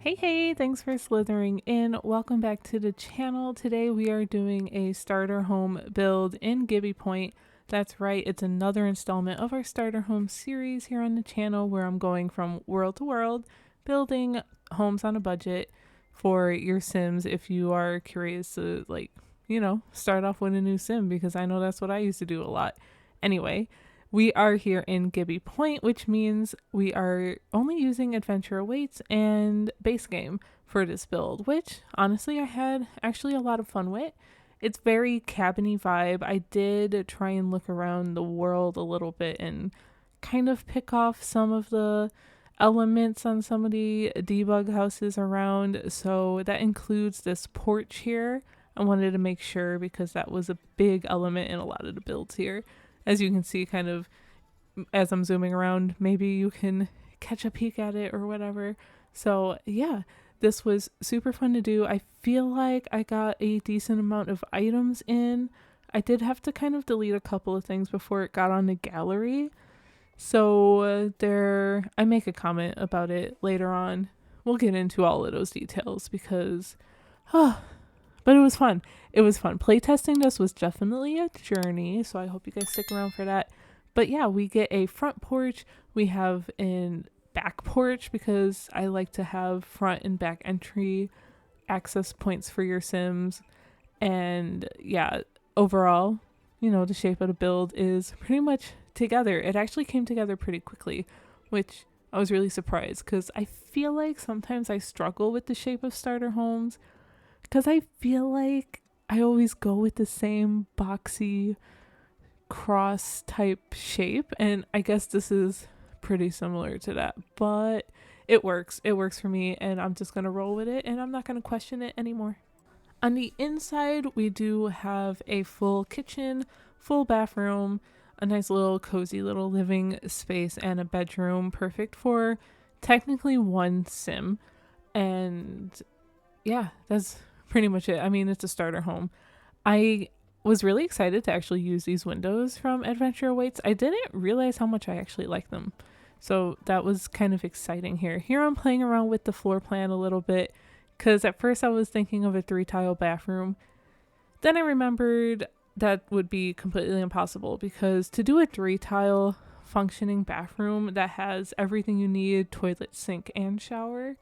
Hey, thanks for slithering in. Welcome back to the channel. Today we are doing a starter home build in Gibbi Point. That's right, it's another installment of our starter home series here on the channel where I'm going from world to world, building homes on a budget for your Sims if you are curious to start off with a new Sim, because I know that's what I used to do a lot. Anyway, we are here in Gibbi Point, which means we are only using Adventure Awaits and base game for this build, which honestly I had actually a lot of fun with. It's very cabiny vibe. I did try and look around the world a little bit and kind of pick off some of the elements on some of the debug houses around. So that includes this porch here. I wanted to make sure because that was a big element in a lot of the builds here. As you can see, kind of as I'm zooming around, maybe you can catch a peek at it or whatever. So yeah, this was super fun to do. I feel like I got a decent amount of items in. I did have to kind of delete a couple of things before it got on the gallery. So I make a comment about it later on. We'll get into all of those details because, but it was fun. It was fun. Playtesting this was definitely a journey, so I hope you guys stick around for that. But yeah, we get a front porch. We have a back porch because I like to have front and back entry access points for your Sims. And yeah, overall, the shape of the build is pretty much together. It actually came together pretty quickly, which I was really surprised because I feel like sometimes I struggle with the shape of starter homes because I feel like I always go with the same boxy cross type shape, and I guess this is pretty similar to that, but it works for me, and I'm just gonna roll with it and I'm not gonna question it anymore. On the inside, we do have a full kitchen, full bathroom, a nice little cozy little living space, and a bedroom, perfect for technically one Sim. And yeah, that's pretty much it. I mean, it's a starter home. I was really excited to actually use these windows from Adventure Awaits. I didn't realize how much I actually like them. So that was kind of exciting here. Here I'm playing around with the floor plan a little bit because at first I was thinking of a 3-tile bathroom. Then I remembered that would be completely impossible because to do a 3-tile functioning bathroom that has everything you need, toilet, sink, and shower,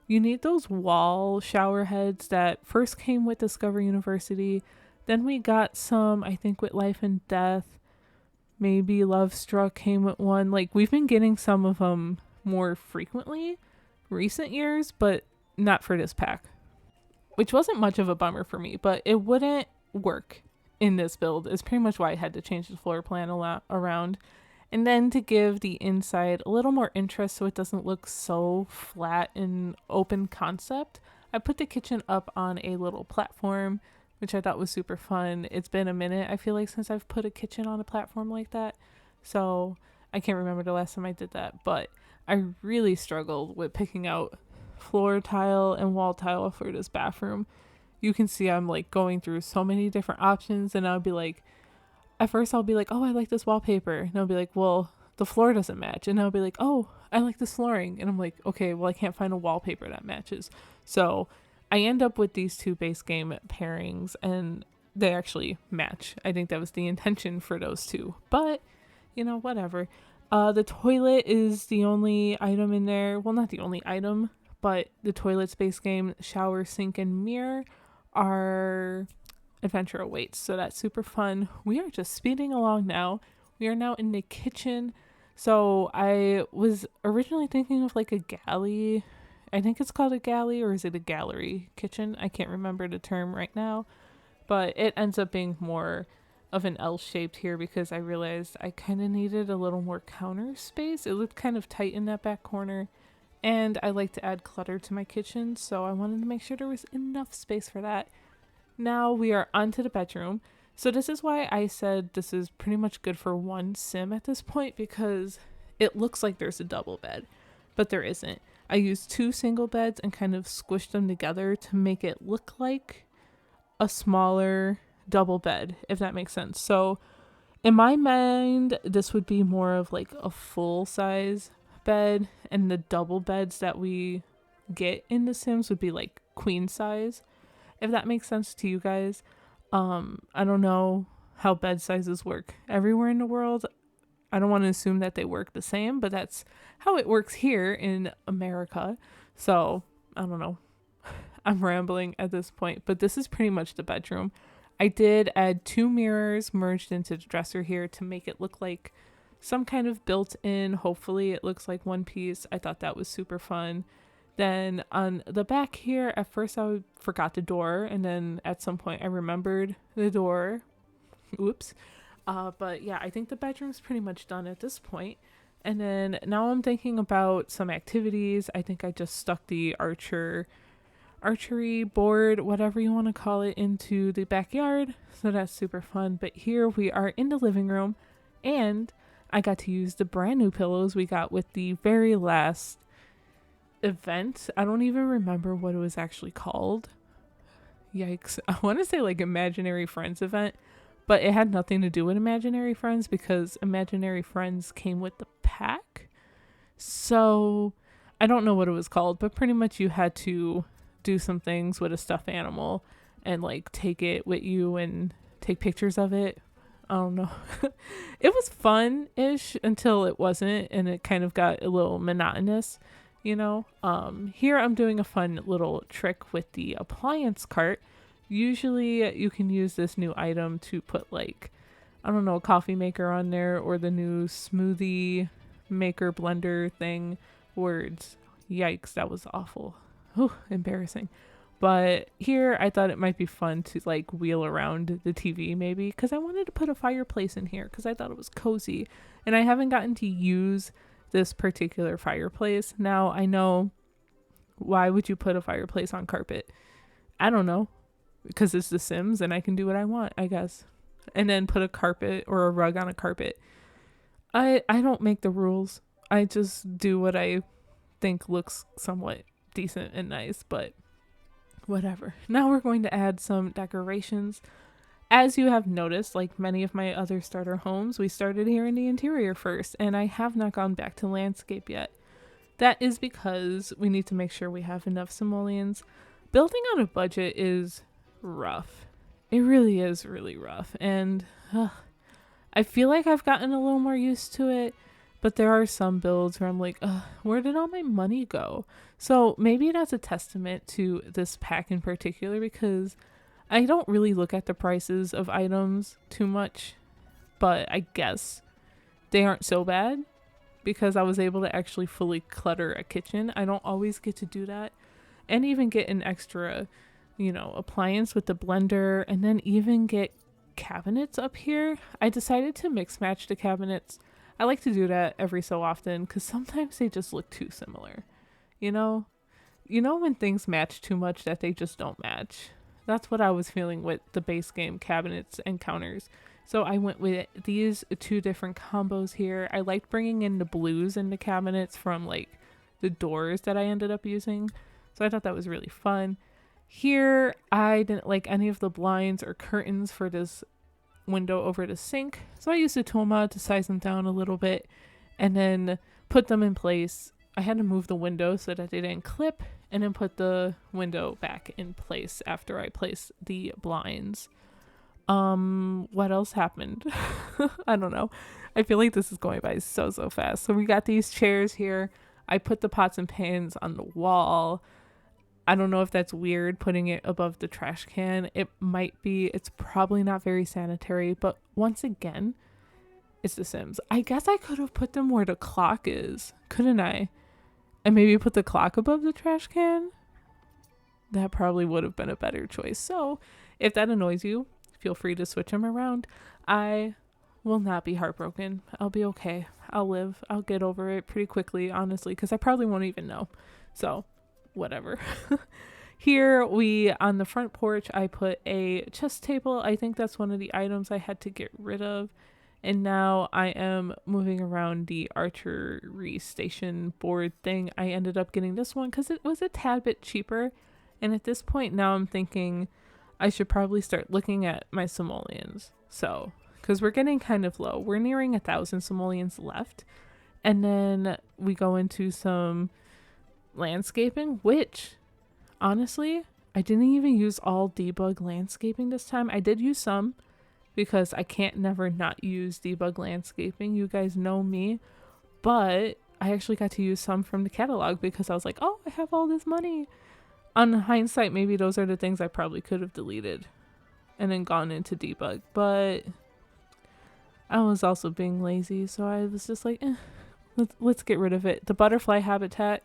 you need those wall shower heads that first came with Discover University. Then we got some, I think, with Life and Death. Maybe Love Struck came with one. Like, we've been getting some of them more frequently recent years, but not for this pack, which wasn't much of a bummer for me, but it wouldn't work in this build. Is pretty much why I had to change the floor plan a lot around. And then to give the inside a little more interest so it doesn't look so flat and open concept, I put the kitchen up on a little platform, which I thought was super fun. It's been a minute, I feel like, since I've put a kitchen on a platform like that. So I can't remember the last time I did that, but I really struggled with picking out floor tile and wall tile for this bathroom. You can see I'm like going through so many different options, and I'll be like, at first I'll be like, oh, I like this wallpaper. And I'll be like, well, the floor doesn't match. And I'll be like, oh, I like this flooring. And I'm like, okay, well, I can't find a wallpaper that matches. So I end up with these two base game pairings, and they actually match. I think that was the intention for those two. But, whatever. The toilet is the only item in there. Well, not the only item, but the toilet space game, shower, sink, and mirror are Adventure Awaits, so that's super fun. We are just speeding along now. We are now in the kitchen. So I was originally thinking of like a galley. I think it's called a galley, or is it a gallery kitchen? I can't remember the term right now, but it ends up being more of an L-shaped here because I realized I kind of needed a little more counter space. It looked kind of tight in that back corner, and I like to add clutter to my kitchen, so I wanted to make sure there was enough space for that. Now we are onto the bedroom. So this is why I said this is pretty much good for one Sim at this point, because it looks like there's a double bed, but there isn't. I used 2 single beds and kind of squished them together to make it look like a smaller double bed, if that makes sense. So in my mind, this would be more of like a full size bed, and the double beds that we get in The Sims would be like queen size, if that makes sense to you guys. I don't know how bed sizes work everywhere in the world. I don't want to assume that they work the same, but that's how it works here in America. So I don't know. I'm rambling at this point, but this is pretty much the bedroom. I did add 2 mirrors merged into the dresser here to make it look like some kind of built-in. Hopefully it looks like one piece. I thought that was super fun. Then on the back here, at first I forgot the door, and then at some point I remembered the door. Oops. But yeah, I think the bedroom's pretty much done at this point. And then now I'm thinking about some activities. I think I just stuck the archery board, whatever you want to call it, into the backyard. So that's super fun. But here we are in the living room, and I got to use the brand new pillows we got with the very last event. I don't even remember what it was actually called. Yikes. I want to say like Imaginary Friends event, but it had nothing to do with Imaginary Friends because Imaginary Friends came with the pack. So I don't know what it was called, but pretty much you had to do some things with a stuffed animal and like take it with you and take pictures of it. I don't know. It was fun-ish until it wasn't, and it kind of got a little monotonous, you know. Here I'm doing a fun little trick with the appliance cart. Usually you can use this new item to put like, I don't know, a coffee maker on there, or the new smoothie maker blender thing. Words. Yikes, that was awful. Oh, embarrassing. But here I thought it might be fun to like wheel around the TV maybe, because I wanted to put a fireplace in here because I thought it was cozy, and I haven't gotten to use this particular fireplace. Now I know, why would you put a fireplace on carpet? I don't know, because it's The Sims and I can do what I want, I guess. And then put a carpet or a rug on a carpet. I don't make the rules. I just do what I think looks somewhat decent and nice, but whatever. Now we're going to add some decorations. As you have noticed, like many of my other starter homes, we started here in the interior first, and I have not gone back to landscape yet. That is because we need to make sure we have enough simoleons. Building on a budget is rough. It really is really rough, and I feel like I've gotten a little more used to it. But there are some builds where I'm like, where did all my money go? So maybe that's a testament to this pack in particular, because I don't really look at the prices of items too much, but I guess they aren't so bad because I was able to actually fully clutter a kitchen. I don't always get to do that, and even get an extra, appliance with the blender, and then even get cabinets up here. I decided to mix match the cabinets. I like to do that every so often because sometimes they just look too similar. You know when things match too much that they just don't match. That's what I was feeling with the base game cabinets and counters. So I went with these 2 different combos here. I liked bringing in the blues in the cabinets from like the doors that I ended up using. So I thought that was really fun. Here, I didn't like any of the blinds or curtains for this window over the sink, so I used a tool mod to size them down a little bit and then put them in place. I had to move the window so that they didn't clip, and then put the window back in place after I placed the blinds. What else happened? I don't know. I feel like this is going by so fast. So we got these chairs here. I put the pots and pans on the wall. I don't know if that's weird, putting it above the trash can. It might be. It's probably not very sanitary, but once again, it's The Sims. I guess I could have put them where the clock is, couldn't I? And maybe put the clock above the trash can? That probably would have been a better choice. So if that annoys you, feel free to switch them around. I will not be heartbroken. I'll be okay. I'll live. I'll get over it pretty quickly, honestly, because I probably won't even know. So whatever. Here on the front porch, I put a chess table. I think that's one of the items I had to get rid of. And now I am moving around the archery station board thing. I ended up getting this one because it was a tad bit cheaper. And at this point now I'm thinking I should probably start looking at my simoleons. So, because we're getting kind of low. We're nearing 1,000 simoleons left. And then we go into some landscaping, which honestly, I didn't even use all debug landscaping this time. I did use some because I can't never not use debug landscaping. You guys know me, but I actually got to use some from the catalog because I was like, oh, I have all this money. On hindsight, maybe those are the things I probably could have deleted and then gone into debug, but I was also being lazy, so I was just like, let's get rid of it. The butterfly habitat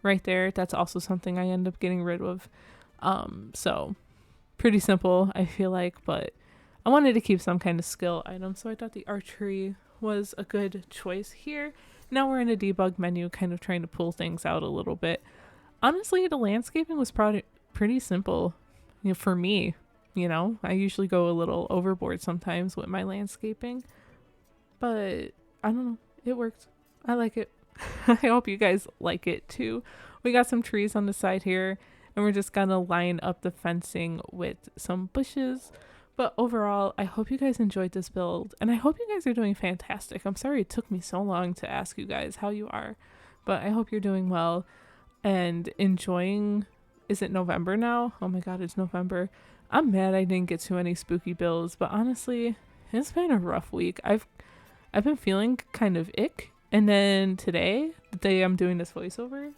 right there, that's also something I end up getting rid of. So pretty simple, I feel like, but I wanted to keep some kind of skill item, so I thought the archery was a good choice here. Now we're in a debug menu, kind of trying to pull things out a little bit. Honestly, the landscaping was pretty simple, you know, for me. You know, I usually go a little overboard sometimes with my landscaping, but I don't know, it worked. I like it. I hope you guys like it too. We got some trees on the side here, and we're just gonna line up the fencing with some bushes. But overall, I hope you guys enjoyed this build, and I hope you guys are doing fantastic. I'm sorry it took me so long to ask you guys how you are, but I hope you're doing well and enjoying. Is it November now? Oh my god, it's November. I'm mad I didn't get to any spooky builds, but honestly, it's been a rough week. I've been feeling kind of ick, and then today, the day I'm doing this voiceover,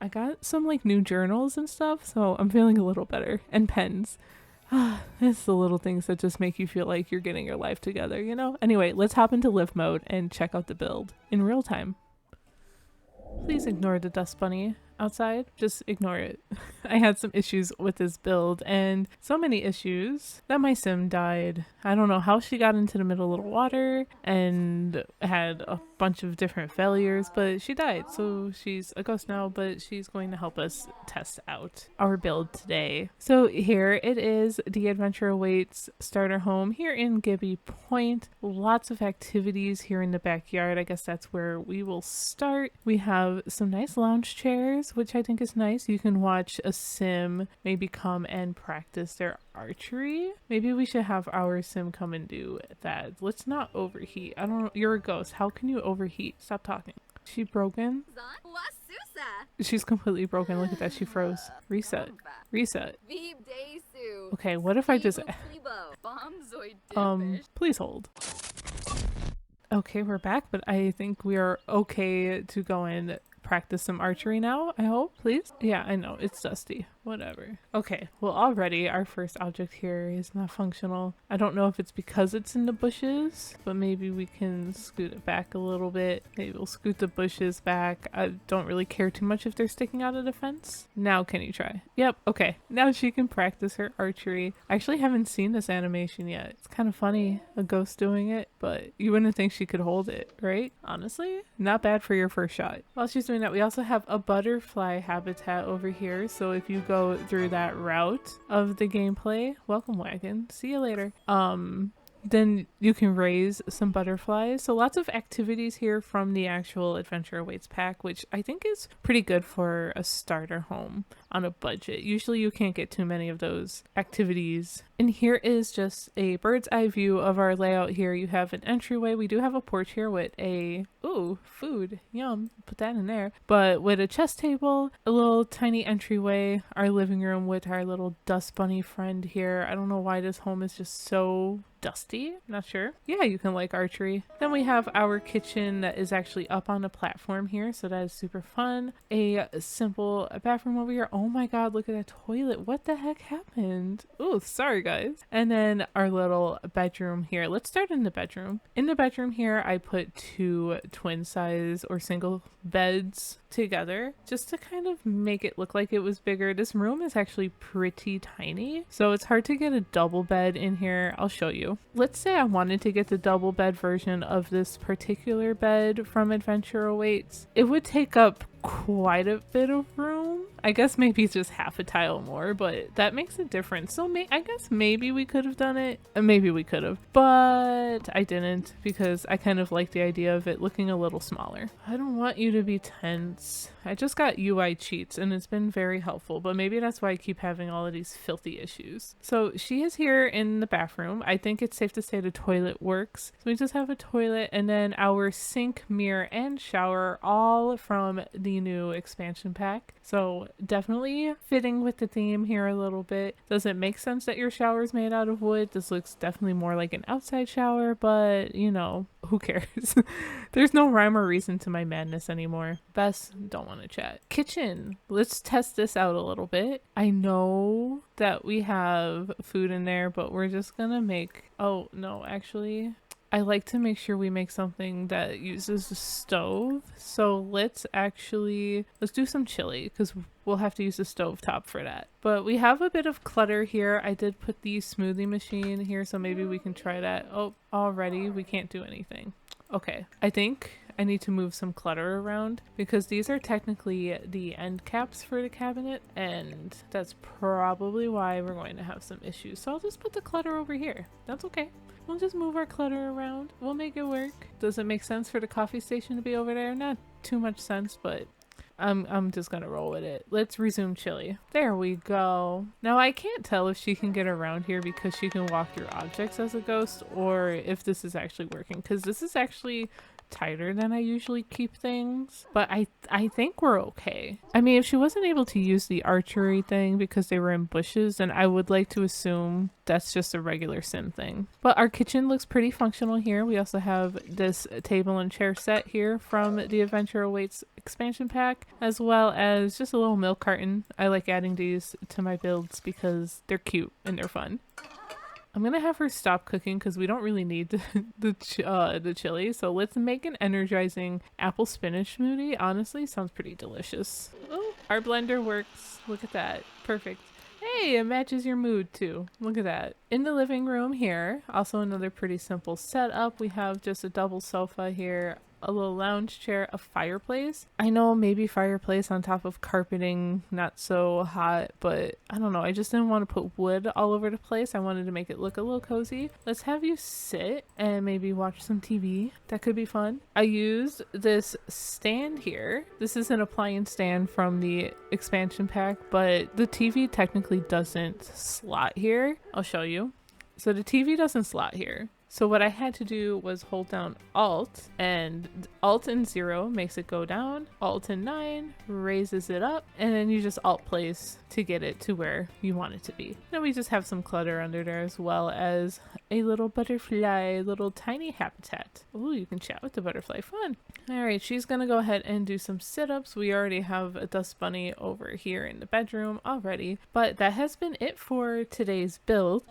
I got some like new journals and stuff, so I'm feeling a little better. And pens. It's the little things that just make you feel like you're getting your life together, you know? Anyway, let's hop into live mode and check out the build in real time. Please ignore the dust bunny outside. Just ignore it. I had some issues with this build, and so many issues that my sim died. I don't know how she got into the middle of the water and had a bunch of different failures, but she died. So she's a ghost now, but she's going to help us test out our build today. So here it is, the Adventure Awaits starter home here in Gibbi Point. Lots of activities here in the backyard. I guess that's where we will start. We have some nice lounge chairs, which I think is nice. You can watch a sim maybe come and practice their archery. Maybe we should have our sim come and do that. Let's not overheat. I don't know. You're a ghost. How can you overheat? Stop talking. She broken? She's completely broken. Look at that. She froze. Reset. Reset. Okay, what if I just... please hold. Okay, we're back, but I think we are okay to go and practice some archery now, I hope, please. Yeah, I know, it's dusty. Whatever. Okay, well already our first object here is not functional. I don't know if it's because it's in the bushes, but maybe we can scoot it back a little bit. Maybe we'll scoot the bushes back. I don't really care too much if they're sticking out of the fence. Now can you try? Yep, okay. Now she can practice her archery. I actually haven't seen this animation yet. It's kind of funny, a ghost doing it, but you wouldn't think she could hold it, right? Honestly, not bad for your first shot. While she's doing that, we also have a butterfly habitat over here, so if you go through that route of the gameplay, welcome wagon, see you later, then you can raise some butterflies. So lots of activities here from the actual Adventure Awaits pack, which I think is pretty good for a starter home on a budget. Usually you can't get too many of those activities. And here is just a bird's eye view of our layout here. You have an entryway. We do have a porch here with a, ooh, food, yum, put that in there. But with a chess table, a little tiny entryway, our living room with our little dust bunny friend here. I don't know why this home is just so dusty, not sure. Yeah, you can like archery. Then we have our kitchen that is actually up on a platform here, so that is super fun. A simple bathroom over here. Oh my god, look at that toilet. What the heck happened? Oh, sorry guys. And then our little bedroom here. Let's start in the bedroom. In the bedroom here, I put two twin size or single beds together just to kind of make it look like it was bigger. This room is actually pretty tiny, so it's hard to get a double bed in here. I'll show you. Let's say I wanted to get the double bed version of this particular bed from Adventure Awaits. It would take up quite a bit of room. I guess maybe it's just half a tile more, but that makes a difference. So I guess maybe we could have done it. Maybe we could have, but I didn't because I kind of like the idea of it looking a little smaller. I don't want you to be tense. I just got UI cheats and it's been very helpful, but maybe that's why I keep having all of these filthy issues. So she is here in the bathroom. I think it's safe to say the toilet works. So we just have a toilet and then our sink, mirror, and shower all from the completely new expansion pack. So definitely fitting with the theme here a little bit. Does it make sense that your shower is made out of wood? This looks definitely more like an outside shower, but you know, who cares? There's no rhyme or reason to my madness anymore. Bess, don't want to chat. Kitchen. Let's test this out a little bit. I know that we have food in there, but we're just gonna make, oh no, actually I like to make sure we make something that uses the stove. So let's do some chili because we'll have to use the stove top for that. But we have a bit of clutter here. I did put the smoothie machine here, so maybe we can try that. Oh, already we can't do anything. Okay, I think I need to move some clutter around because these are technically the end caps for the cabinet, and that's probably why we're going to have some issues. So I'll just put the clutter over here. That's okay. We'll just move our clutter around. We'll make it work. Does it make sense for the coffee station to be over there? Not too much sense, but I'm just gonna roll with it. Let's resume chili. There we go. Now I can't tell if she can get around here because she can walk through objects as a ghost, or if this is actually working, because this is actually tighter than I usually keep things, but I think we're okay. I mean, if she wasn't able to use the archery thing because they were in bushes, then I would like to assume that's just a regular sim thing. But our kitchen looks pretty functional here. We also have this table and chair set here from the Adventure Awaits expansion pack, as well as just a little milk carton. I like adding these to my builds because they're cute and they're fun. I'm gonna have her stop cooking because we don't really need the chili. So let's make an energizing apple spinach smoothie. Honestly, sounds pretty delicious. Oh, our blender works. Look at that. Perfect. Hey, it matches your mood too. Look at that. In the living room here, also another pretty simple setup. We have just a double sofa here, a little lounge chair, a fireplace. I know maybe fireplace on top of carpeting, not so hot, but I don't know. I just didn't want to put wood all over the place. I wanted to make it look a little cozy. Let's have you sit and maybe watch some TV. That could be fun. I used this stand here. This is an appliance stand from the expansion pack, but the TV technically doesn't slot here. I'll show you. So the TV doesn't slot here. So what I had to do was hold down Alt, and Alt and 0 makes it go down, Alt and 9 raises it up, and then you just Alt place to get it to where you want it to be. Then we just have some clutter under there, as well as a little butterfly, little tiny habitat. Ooh, you can chat with the butterfly, fun. Alright, she's gonna go ahead and do some sit-ups. We already have a dust bunny over here in the bedroom already, but that has been it for today's build.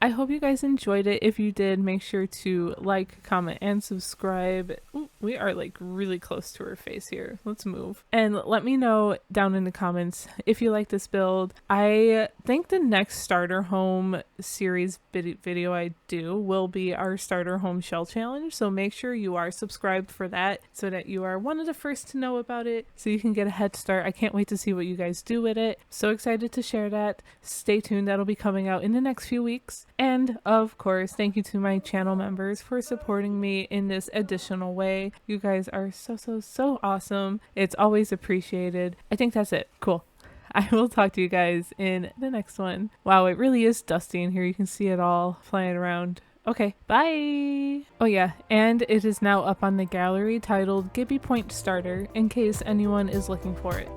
I hope you guys enjoyed it. If you did, make sure to like, comment, and subscribe. Ooh, we are like really close to her face here. Let's move. And let me know down in the comments if you like this build. I think the next starter home series video I do will be our starter home shell challenge. So make sure you are subscribed for that so that you are one of the first to know about it, so you can get a head start. I can't wait to see what you guys do with it. So excited to share that. Stay tuned. That'll be coming out in the next few weeks. And of course, thank you to my channel members for supporting me in this additional way. You guys are so awesome. It's always appreciated. I think that's it. Cool. I will talk to you guys in the next one. Wow, it really is dusty in here. You can see it all flying around. Okay, bye! Oh yeah, and it is now up on the gallery titled Gibbi Point Starter in case anyone is looking for it.